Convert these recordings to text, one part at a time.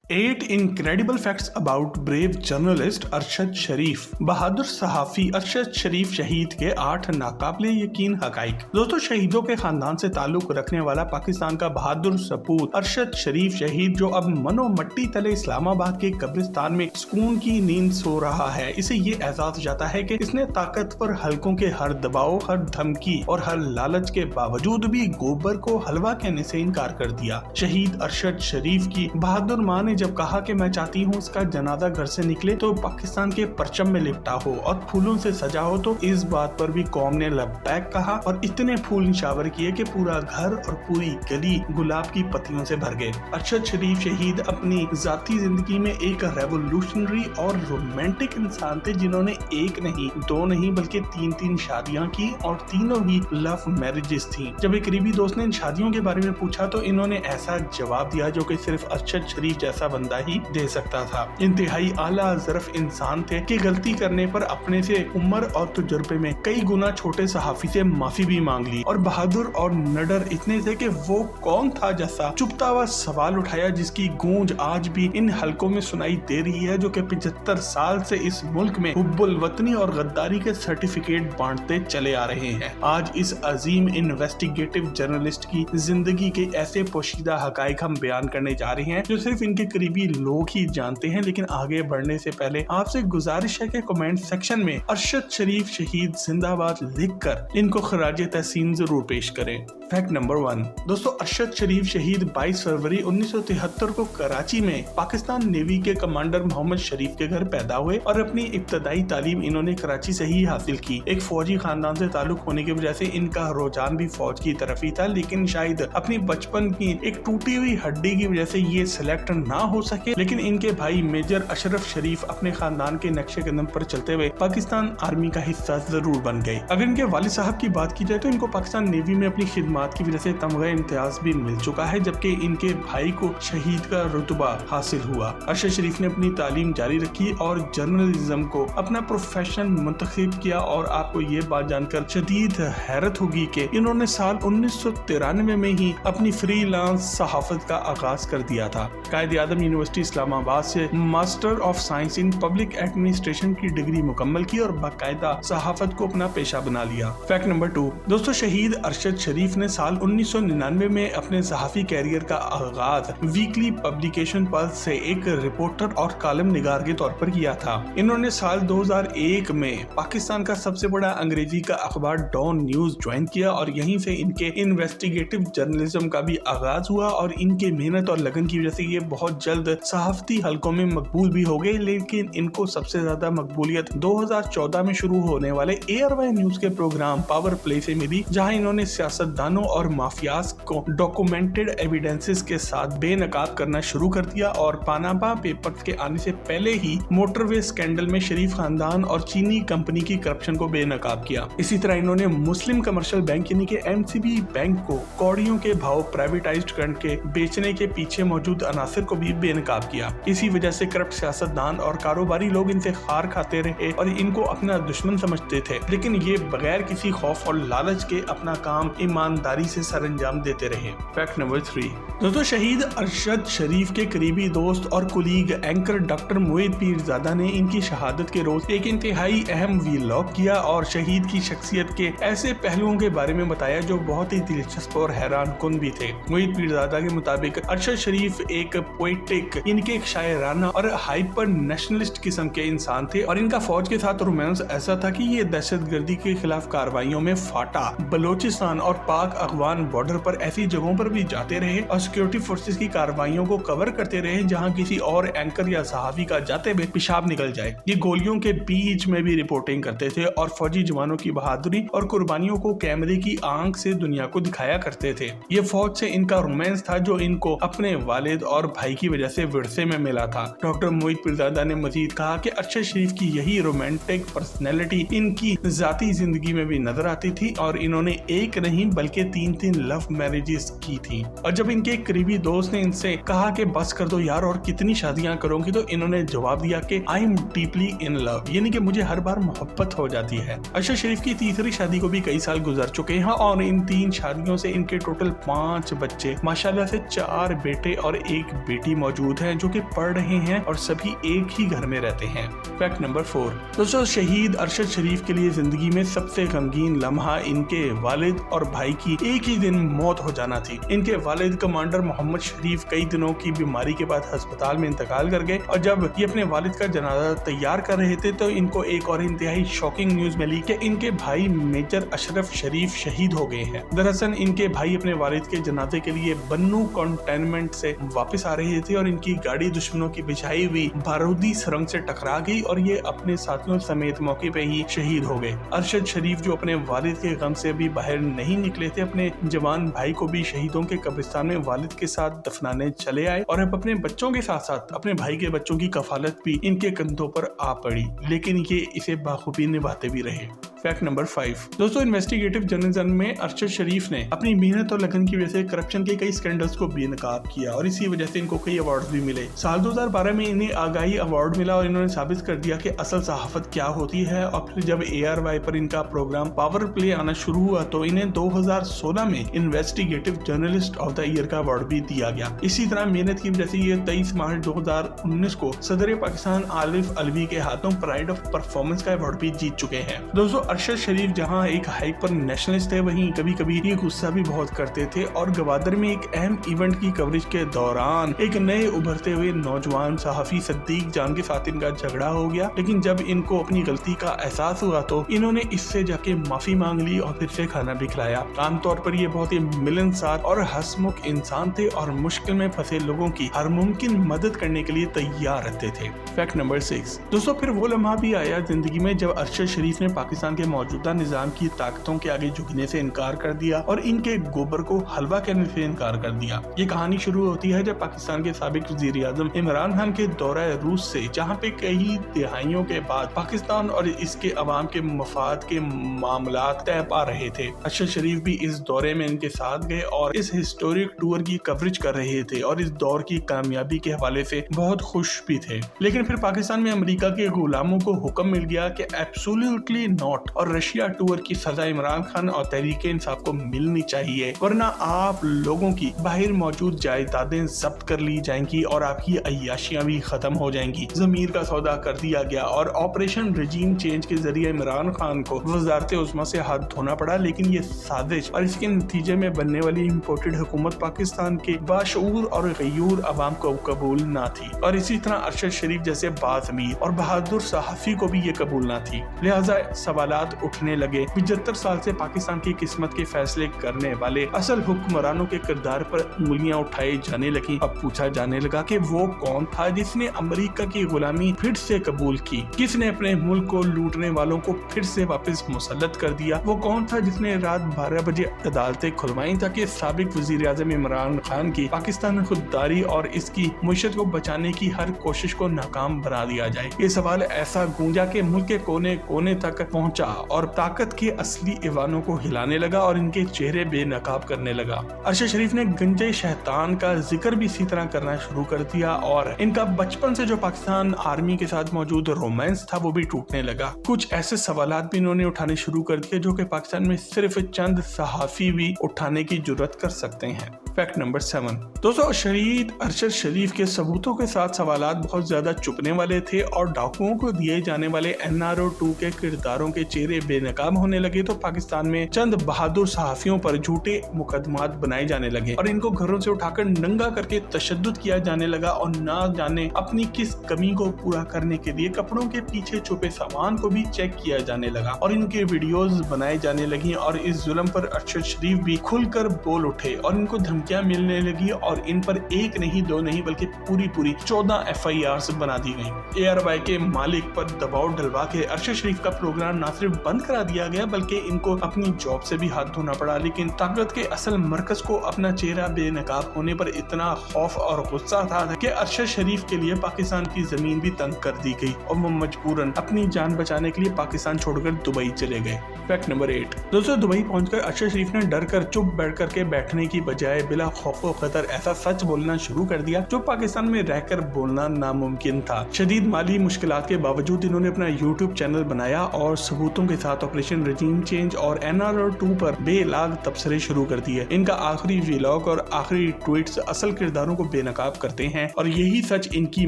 8 incredible facts about brave journalist Arshad शरीफ। बहादुर सहाफ़ी अरशद शरीफ शहीद के 8 नाकाबिले यकीन हक़ाइक़। दोस्तों, शहीदों के खानदान से ताल्लुक रखने वाला पाकिस्तान का बहादुर सपूत अरशद शरीफ शहीद, जो अब मनो मट्टी तले इस्लामाबाद के कब्रिस्तान में सुकून की नींद सो रहा है, इसे ये एहसास जाता है कि इसने ताकतवर हलकों के हर दबाव, हर धमकी और हर लालच के बावजूद भी गोबर को हलवा कहने से इनकार कर दिया। शहीद अरशद शरीफ की बहादुर माँ ने जब कहा कि मैं चाहती हूँ उसका जनाजा घर से निकले तो पाकिस्तान के परचम में लिपटा हो और फूलों से सजा हो, तो इस बात पर भी कौम ने लब्बैक कहा और इतने फूल निशावर किए कि पूरा घर और पूरी गली गुलाब की पत्तियों से भर गए। अरशद शरीफ शहीद अपनी जाती जिंदगी में एक रेवोल्यूशनरी और रोमांटिक इंसान थे, जिन्होंने एक नहीं, दो नहीं, बल्कि 3 शादियां की और तीनों ही लव मैरिजेस थी। जब एक करीबी दोस्त ने इन शादियों के बारे में पूछा तो इन्होंने ऐसा जवाब दिया जो कि सिर्फ अरशद शरीफ जैसा बंदा ही दे सकता था। इंतहाई आला ज़रफ़ इंसान थे कि गलती करने पर अपने से उम्र और तजुर्बे में कई गुना छोटे सहाफ़ी से माफी भी मांग ली, और बहादुर और निडर इतने थे कि वो कौन था जैसा चुपता हुआ सवाल उठाया, जिसकी गूंज आज भी इन हलकों में सुनाई दे रही है, जो कि 75 साल से इस मुल्क में हुब्बुल वतनी और गद्दारी के सर्टिफिकेट बांटते चले आ रहे हैं। आज इस अजीम इन्वेस्टिगेटिव जर्नलिस्ट की जिंदगी के ऐसे पोशीदा हकाइक हम बयान करने जा रहे हैं जो सिर्फ इनके करीबी लोग ही जानते हैं। लेकिन आगे बढ़ने से पहले आपसे गुजारिश है कि कमेंट सेक्शन में अरशद शरीफ शहीद जिंदाबाद लिखकर इनको खराजे तहसीन जरूर पेश करें। Fact number 1। दोस्तों, अरशद शरीफ शहीद 22 फरवरी 1973 को कराची में पाकिस्तान नेवी के कमांडर मोहम्मद शरीफ के घर पैदा हुए और अपनी इब्तदाई तालीम इन्होंने कराची से ही हासिल की। एक फौजी खानदान से ताल्लुक होने की वजह से इनका रुझान भी फौज की तरफ ही था, लेकिन शायद अपनी बचपन की एक टूटी हुई हड्डी की वजह से ये सिलेक्ट ना हो सके। लेकिन इनके भाई मेजर अशरफ शरीफ अपने खानदान के नक्शे कदम पर चलते हुए पाकिस्तान आर्मी का हिस्सा जरूर बन गए। अगर इनके वालिद साहब की बात की जाए तो इनको पाकिस्तान नेवी में अपनी खिदमत की वजह से तमगा इम्तियाज भी मिल चुका है, जबकि इनके भाई को शहीद का रुतबा हासिल हुआ। अरशद शरीफ ने अपनी तालीम जारी रखी और जर्नलिज्म को अपना प्रोफेशन मुंतखब किया, और आपको ये बात जानकर शदीद हैरत होगी कि इन्होंने साल 1993 में ही अपनी फ्रीलांस सहाफत का आगाज कर दिया था। कायद आदम यूनिवर्सिटी इस्लामाबाद से master of science in public administration की डिग्री मुकम्मल की और बाकायदा सहाफत को अपना पेशा बना लिया। Fact number 2। दोस्तों, शहीद अरशद शरीफ ने साल 1999 में अपने सहाफी कैरियर का आगाज वीकली पब्लिकेशन पल्स से एक रिपोर्टर और कॉलम निगार के तौर पर किया था। इन्होंने साल 2001 में पाकिस्तान का सबसे बड़ा अंग्रेजी का अखबार डॉन न्यूज ज्वाइन किया और यहीं से इनके इन्वेस्टिगेटिव जर्नलिज्म का भी आगाज हुआ, और इनके मेहनत और लगन की वजह से ये बहुत जल्द सहाफती हलकों में मकबूल भी हो गए। लेकिन इनको सबसे ज्यादा मकबूलियत 2014 में शुरू होने वाले ARY न्यूज के प्रोग्राम पावर प्ले से मिली, जहां इन्होंने सियासतदानों और माफियाज को डॉक्यूमेंटेड एविडेंसेस के साथ बेनकाब करना शुरू कर दिया, और पानामा पेपर्स के आने से पहले ही मोटरवे स्कैंडल में शरीफ खानदान और चीनी कंपनी की करप्शन को बेनकाब किया। इसी तरह इन्होंने मुस्लिम कमर्शियल बैंक यानी कि MCB बैंक को कौड़ियों के भाव प्राइवेटाइज्ड करके बेचने के पीछे मौजूद अनासिर को भी बेनकाब किया। इसी वजह से करप्ट सियासतदान और कारोबारी लोग इनसे खार खाते रहे और इनको अपना दुश्मन समझते थे, लेकिन ये बगैर किसी खौफ और लालच के अपना काम ईमानदारी से सरंजाम देते रहे। Fact number 3। दोस्तों, शहीद अरशद शरीफ के करीबी दोस्त और कुलीग एंकर डॉक्टर मोहित पीरजादा ने इनकी शहादत के रोज एक इंतहाई अहम व्लॉग किया और शहीद की शख्सियत के ऐसे पहलुओं के बारे में बताया जो बहुत ही दिलचस्प और हैरान कुन भी थे। मोहित पीरजादा के मुताबिक अरशद शरीफ एक पोएटिक, इनके एक शायराना और हाइपर नेशनलिस्ट किस्म के इंसान थे, और इनका फौज के साथ रोमांस ऐसा था कि ये दहशतगर्दी के खिलाफ कार्रवाइयों में फाटा, बलोचिस्तान और पाक अफगान बॉर्डर पर ऐसी जगहों पर भी जाते रहे और सिक्योरिटी फोर्सेस की कार्रवाइयों को कवर करते रहे जहां किसी और एंकर या सहाफी का जाते हुए पेशाब निकल जाए। ये गोलियों के बीच में भी रिपोर्टिंग करते थे और फौजी जवानों की बहादुरी और कुर्बानियों को कैमरे की आंख से दुनिया को दिखाया करते थे। ये फौज से इनका रोमांस था जो इनको अपने वालिद और भाई की वजह से विरसे में मिला था। डॉक्टर मोहित पीरजादा ने मजीद कहा कि अरशद शरीफ की यही रोमांटिक पर्सनैलिटी इनकी जाती जिंदगी में भी नजर आती थी, और इन्होंने एक नहीं बल्कि ये 3 लव मैरिजेस की थी। और जब इनके एक करीबी दोस्त ने इनसे कहा कि बस कर दो यार और कितनी शादियां करोगी, तो इन्होंने जवाब दिया कि I am deeply in love, यानी कि मुझे हर बार मोहब्बत हो जाती है। अरशद शरीफ की तीसरी शादी को भी कई साल गुजर चुके हैं और इन 3 शादियों से इनके टोटल 5 बच्चे, माशाल्लाह से 4 बेटे और 1 बेटी मौजूद हैं जो कि पढ़ रहे हैं और सभी एक ही घर में रहते हैं। फैक्ट नंबर 4 दोस्तों, शहीद अरशद शरीफ के लिए जिंदगी में सबसे गमगीन लम्हा इनके वालिद और भाई की एक ही दिन मौत हो जाना थी। इनके वालिद कमांडर मोहम्मद शरीफ कई दिनों की बीमारी के बाद अस्पताल में इंतकाल कर गए और जब ये अपने वालिद का जनाजा तैयार कर रहे थे तो इनको एक और इंतहाई शॉकिंग न्यूज मिली कि इनके भाई मेजर अशरफ शरीफ शहीद हो गए हैं। दरअसल इनके भाई अपने वालिद के जनाजे के लिए बन्नू कंटेनमेंट से वापस आ रहे थे और इनकी गाड़ी दुश्मनों की बिछाई हुई बारूदी सुरंग से टकरा गई और ये अपने साथियों समेत मौके पे ही शहीद हो गए। अरशद शरीफ जो अपने वालिद के गम से भी बाहर नहीं निकले थे, अपने जवान भाई को भी शहीदों के कब्रिस्तान में वालिद के साथ दफनाने चले आए और अब अपने बच्चों के साथ साथ अपने भाई के बच्चों की कफालत भी इनके कंधों पर आ पड़ी, लेकिन ये इसे बाखूबी निभाते भी रहे। फैक्ट नंबर 5 दोस्तों, इन्वेस्टिगेटिव जर्नलिज्म में अरशद शरीफ ने अपनी मेहनत और लगन की वजह से करप्शन के कई स्कैंडल्स को बेनकाब किया और इसी वजह से इनको कई अवार्ड्स भी मिले। साल 2012 में इन्हें आगाही अवार्ड मिला और इन्होंने साबित कर दिया कि असल सहाफत क्या होती है। और फिर जब ARY पर इनका प्रोग्राम पावर प्ले आना शुरू हुआ तो इन्हें 2016 में investigative journalist of the year का अवार्ड भी दिया गया। इसी तरह मेहनत की वजह से ये 23 मार्च 2019 को सदर पाकिस्तान आलिफ अलवी के हाथों प्राइड ऑफ परफॉर्मेंस का अवार्ड भी जीत चुके हैं। दोस्तों, अरशद शरीफ जहां एक हाइपर नेशनलिस्ट थे, वहीं कभी कभी ये गुस्सा भी बहुत करते थे और गवादर में एक अहम इवेंट की कवरेज के दौरान एक नए उभरते हुए नौजवान सहाफी सद्दीक जान के साथ इनका झगड़ा हो गया। लेकिन जब इनको अपनी गलती का एहसास हुआ तो इन्होंने इससे जाके माफी मांग ली और फिर से खाना भी खिलाया। आमतौर पर ये बहुत ही मिलनसार और हंसमुख इंसान थे और मुश्किल में फंसे लोगों की हर मुमकिन मदद करने के लिए तैयार रहते थे। फैक्ट नंबर 6 दोस्तों, फिर वो लम्हा भी आया जिंदगी में जब अरशद शरीफ ने पाकिस्तान के मौजूदा निजाम की ताकतों के आगे झुकने से इनकार कर दिया और इनके गोबर को हलवा कहने से इनकार कर दिया। ये कहानी शुरू होती है जब पाकिस्तान के साबिक वज़ीर-ए-आज़म इमरान खान के दौरा रूस से, जहाँ पे कई दिहाइयों के बाद पाकिस्तान और इसके अवाम के मफाद के मामलात तय पा रहे थे। अरशद शरीफ भी इस दौरे में इनके साथ गए और इस हिस्टोरिक टूर की कवरेज कर रहे थे और इस दौर की कामयाबी के हवाले से बहुत खुश भी थे। लेकिन फिर पाकिस्तान में अमेरिका के गुलामों को हुक्म मिल गया कि एब्सोल्युटली नॉट और रशिया टूर की सजा इमरान खान और तहरीक इंसाफ को मिलनी चाहिए, वरना आप लोगों की बाहर मौजूद जायदादें जब्त कर ली जाएंगी और आपकी अय्याशियां भी खत्म हो जाएंगी। जमीर का सौदा कर दिया गया और ऑपरेशन रिजीम चेंज के जरिए इमरान खान को वज़ारत उज़्मा से हाथ धोना पड़ा। लेकिन ये साजिश और इसके नतीजे में बनने वाली इम्पोर्टेड हुकूमत पाकिस्तान के बाशऊर और गयूर अवाम को कबूल ना थी और इसी तरह अरशद शरीफ जैसे बाज़मीर और बहादुर सहाफी को भी ये कबूल ना थी। लिहाजा सवालात उठने लगे। 75 साल से पाकिस्तान की किस्मत के फैसले करने वाले असल हुक्मरानों के किरदार पर उंगलियां उठाई जाने लगी। अब पूछा जाने लगा कि वो कौन था जिसने अमेरिका की गुलामी फिर से कबूल की, किसने अपने मुल्क को लूटने वालों को फिर से वापस मुसल्लत कर दिया, वो कौन था जिसने रात 12 बजे अदालतें खुलवाई ताकि साबिक वज़ीर-ए-आज़म इमरान खान की पाकिस्तान में खुददारी और इसकी मुईशत को बचाने की हर कोशिश को नाकाम बना दिया जाए। ये सवाल ऐसा गूंजा कि मुल्क के कोने कोने तक पहुंचा और ताकत के असली ईवानों को हिलाने लगा और इनके चेहरे बेनकाब करने लगा। अरशद शरीफ ने गंजे शैतान का जिक्र भी इसी तरह करना शुरू कर दिया और इनका बचपन से जो पाकिस्तान आर्मी के साथ मौजूद रोमांस था वो भी टूटने लगा। कुछ ऐसे सवालात भी इन्होंने उठाने शुरू कर दिए जो कि पाकिस्तान में सिर्फ चंद सहाफी भी उठाने की जुर्रत कर सकते हैं। फैक्ट नंबर 7 दोस्तों, शहीद अरशद शरीफ के सबूतों के साथ सवालात बहुत ज्यादा चुपने वाले थे और डाकुओं को दिए जाने वाले NRO 2 के किरदारों के चेहरे बेनकाब होने लगे तो पाकिस्तान में चंद बहादुर सहाफियों पर झूठे मुकदमात बनाए जाने लगे और इनको घरों से उठाकर नंगा करके तशद्दुद किया जाने लगा और ना जाने अपनी किस कमी को पूरा करने के लिए कपड़ों के पीछे छुपे सामान को भी चेक किया जाने लगा और इनके वीडियोस बनाए जाने लगी और इस जुल्म पर अरशद शरीफ भी खुलकर बोल उठे और इनको धमकियां मिलने लगी और इन पर एक नहीं दो नहीं बल्कि पूरी 14 FIRs बना दी गई। एयरवाई के मालिक पर दबाव डलवा के अरशद शरीफ का प्रोग्राम न सिर्फ बंद करा दिया गया बल्कि इनको अपनी जॉब से भी हाथ धोना पड़ा। लेकिन ताकत के असल मरकज को अपना चेहरा बेनकाब होने पर इतना खौफ और गुस्सा था कि अरशद शरीफ के लिए पाकिस्तान की जमीन भी तंग कर दी गई और वो मजबूरन अपनी जान बचाने के लिए पाकिस्तान छोड़कर दुबई चले गए। Fact number 8। दोस्तों, दुबई पहुंचकर अरशद शरीफ ने डर कर चुप बैठ करके बैठने की बजाय बिला खौफ व खतर ऐसा सच बोलना शुरू कर दिया जो पाकिस्तान में रहकर बोलना नामुमकिन था। शदीद माली मुश्किलात के बावजूद इन्होंने अपना YouTube चैनल बनाया और सबूतों के साथ ऑपरेशन रजीम चेंज और NRO 2 पर बेलाग तबसरे शुरू कर दिए। इनका आखिरी व्लॉग और आखिरी ट्वीट्स असल किरदारों को बेनकाब करते हैं और यही सच इनकी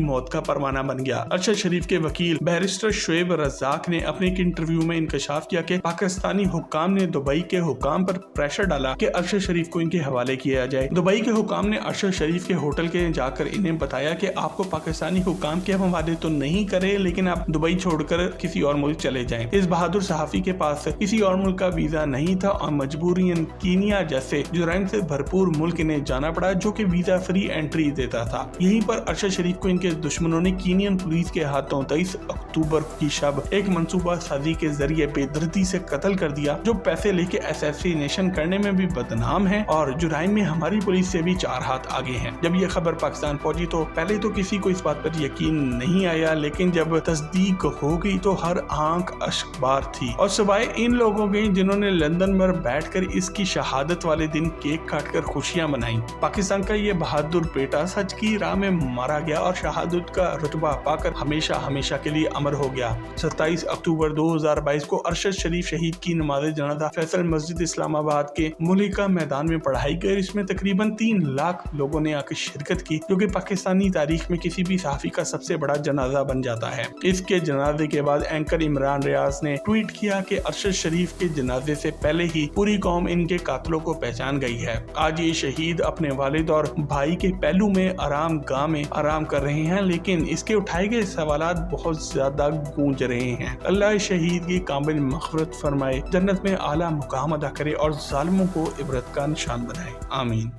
मौत का परवाना बन गया। अरशद शरीफ के वकील बैरिस्टर शुएब रज़ाक ने अपने एक इंटरव्यू में इंकशाफ किया कि पाकिस्तानी हुक्काम ने दुबई के हुक्काम पर प्रेशर डाला कि अरशद शरीफ को इनके हवाले किया जाए। दुबई के हुक्काम ने अरशद शरीफ के होटल के जाकर इन्हें बताया कि आपको पाकिस्तानी हुक्काम के हवाले तो नहीं करे, लेकिन आप दुबई छोड़कर किसी और मुल्क चले जाएं। इस बहादुर सहाफी के पास किसी और मुल्क का वीजा नहीं था और मजबूरन कीनिया जैसे जुराइम से भरपूर मुल्क इन्हें जाना पड़ा जो कि वीजा फ्री एंट्री देता था। यहीं पर अरशद शरीफ को इनके दुश्मनों ने कीनियन पुलिस के हाथों 23 अक्टूबर की शब एक मंसूबा साजी के जरिए बेदर्दी से कत्ल कर दिया, जो पैसे लेके असैसिनेशन करने में भी बदनाम है और जुराइम में हमारी पुलिस से भी 4 हाथ आगे हैं। जब ये खबर पाकिस्तान पहुंची तो पहले तो किसी को इस बात पर यकीन नहीं आया, लेकिन जब तस्दीक हो गई तो हर आंख अश्कबार थी। और सिवाय इन लोगों के जिन्होंने लंदन में बैठकर इसकी शहादत वाले दिन केक काटकर खुशियां मनाई, पाकिस्तान का ये बहादुर बेटा सच की राह में मारा गया और शहादत का रुतबा पाकर हमेशा हमेशा के लिए अमर हो गया। 27 अक्टूबर 2022 को अरशद शरीफ शहीद की नमाज जनाजा फैसल मस्जिद इस्लामाबाद के मुलिका मैदान में पढ़ाई गई। इसमें तकरीबन 3 लाख लोगों ने आकर शिरकत की, जो कि पाकिस्तानी तारीख में किसी भी सहाफी का सबसे बड़ा जनाजा बन जाता है। इसके जनाजे के बाद एंकर इमरान रियाज ने ट्वीट किया कि अरशद शरीफ के जनाजे से पहले ही पूरी कौम इनके कातलों को पहचान गई है। आज ये शहीद अपने वालिद और भाई के पहलू में आराम गाह में आराम कर रहे हैं, लेकिन इसके उठाए गए सवालात बहुत ज्यादा गूंज रहे हैं। अल्लाह शहीद की कामिल मग़फ़िरत फरमाए, जन्नत में आला मुकाम अदा करे और जालिमों को इबरत का निशान बनाए। आमीन।